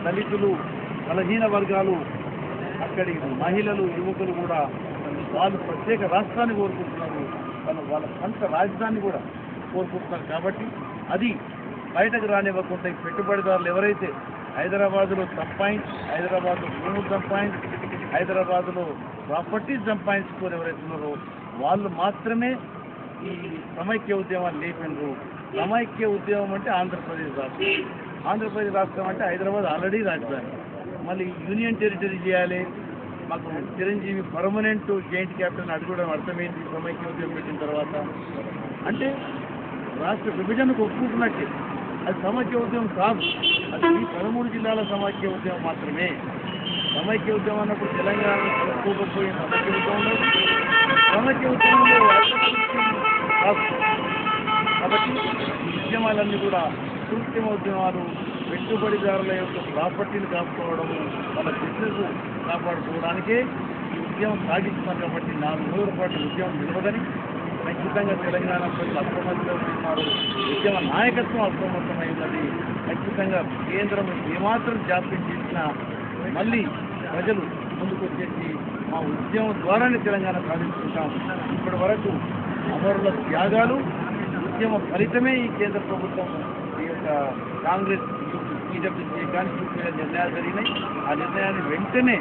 దళితులు బలహీన వర్గాలు అక్కడి మహిళలు యువకులు కూడా వాళ్ళు ప్రత్యేక రాష్ట్రాన్ని కోరుకుంటున్నారు, వాళ్ళ సొంత రాజధానిని కూడా కోరుకుంటున్నారు. కాబట్టి అది బయటకు రానివ్వకుండా పెట్టుబడిదారులు ఎవరైతే హైదరాబాద్లో సంపాదించి హైదరాబాద్లో భూములు సంపాదించి హైదరాబాద్లో ప్రాపర్టీస్ సంపాదించుకొని ఎవరైతే ఉన్నారో వాళ్ళు మాత్రమే ఈ సమైక్య ఉద్యమాన్ని లేపినారు. సమైక్య ఉద్యమం అంటే ఆంధ్రప్రదేశ్ రాష్ట్రం, ఆంధ్రప్రదేశ్ రాష్ట్రం అంటే హైదరాబాద్ ఆల్రెడీ రాజధాని, మళ్ళీ యూనియన్ టెరిటరీ చేయాలి. మాకు చిరంజీవి పర్మనెంట్ జాయింట్ క్యాపిటల్ అడగడం అర్థమైంది సమైక్య ఉద్యమం పెట్టిన తర్వాత. అంటే రాష్ట్ర విభజనకు ఒప్పుకుంటున్నట్టే, అది సమైక్య ఉద్యమం కాదు, అది ఈ 13 జిల్లాల సమైక్య ఉద్యమం మాత్రమే. సమైక్య ఉద్యమం అన్నప్పుడు తెలంగాణ ఒప్పుకోకపోయిన సమైక్య ఉద్యమంలో సమైక్య ఉద్యమంలో కాదు. కాబట్టి ఉద్యమాలన్నీ కూడా కృత్రిమ ఉద్యమాలు, పెట్టుబడిదారుల యొక్క ప్రాపర్టీలు కాపాడుకోవడము, వాళ్ళ బిజినెస్ కాపాడుకోవడానికే ఈ ఉద్యమం సాగిస్తున్నారు. కాబట్టి 4 రోజుల పాటు ఉద్యమం నిలవదని ఖచ్చితంగా తెలంగాణ ప్రజలు అప్రమత్తంగా ఉన్నారు. ఉద్యమ నాయకత్వం అప్రమత్తమై ఉన్నది. ఖచ్చితంగా కేంద్రం ఏమాత్రం జాప్యం చేసినా మళ్ళీ ప్రజలు ముందుకు వచ్చేసి మా ఉద్యమం ద్వారానే తెలంగాణ సాధించుకుంటాం. ఇప్పటి వరకు అమరుల త్యాగాలు, ఉద్యమ ఫలితమే ఈ కేంద్ర ప్రభుత్వం ఈ యొక్క కాంగ్రెస్ టీడబ్ల్యూసీ కానీ నిర్ణయాలు జరిగినాయి. ఆ నిర్ణయాన్ని వెంటనే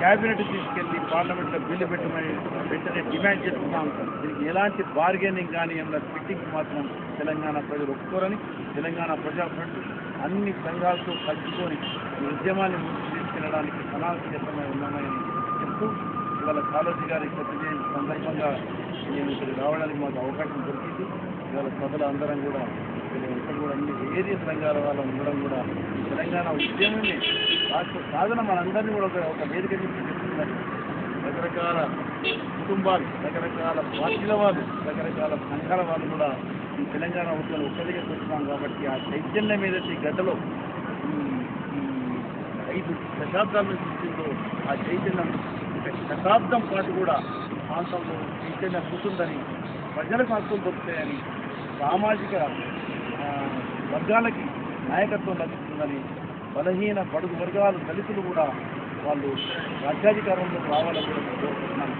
క్యాబినెట్ తీసుకెళ్లి పార్లమెంట్లో బిల్లు పెట్టమని వెంటనే డిమాండ్ చేస్తున్నాం. దీనికి ఎలాంటి బార్గెనింగ్ కానీ ఏమన్నా ఫిట్టింగ్ మాత్రం తెలంగాణ ప్రజలు ఒప్పుకోరని తెలంగాణ ప్రజాఫ్రంట్ అన్ని సంఘాలతో కలుపుకొని ఈ ఉద్యమాన్ని ముందుకు తీసుకెళ్లడానికి ప్రణాళికమై ఉన్నామని చెప్తూ ఇవాళ కాళోజీ గారి జయంతి సందర్భంగా నేను ఇక్కడికి రావడానికి మాకు అవకాశం దొరికింది. ఇవాళ సభలు అందరం కూడా ఇక్కడ కూడా అన్ని ఏరియా సంఘాల వాళ్ళ ఉండడం కూడా తెలంగాణ ఉద్యమాన్ని రాష్ట్ర సాధన మనందరినీ కూడా ఒక వేదిక చెప్తుందని రకరకాల కుటుంబాలు, రకరకాల పార్టీల వాళ్ళు, రకరకాల సంఘాల వాళ్ళు కూడా ఈ తెలంగాణ ఉద్యమం ఒక్కదిగా చూస్తున్నాం. కాబట్టి ఆ చైతన్యం ఏదైతే ఈ గడ్డలో 5 దశాబ్దాల నుంచి ఉంటుందో ఆ చైతన్యం శతాబ్దం పాటు కూడా ప్రాంతంలో చైతన్యం ఉంటుందని, ప్రజలకు హక్కులు దొరుకుతాయని, సామాజిక వర్గాలకి నాయకత్వం లభిస్తుందని, బలహీన బడుగు వర్గాలు దళితులు కూడా వాళ్ళు రాజ్యాధికారంలో రావాలని కూడా కోరుకుంటున్నాను.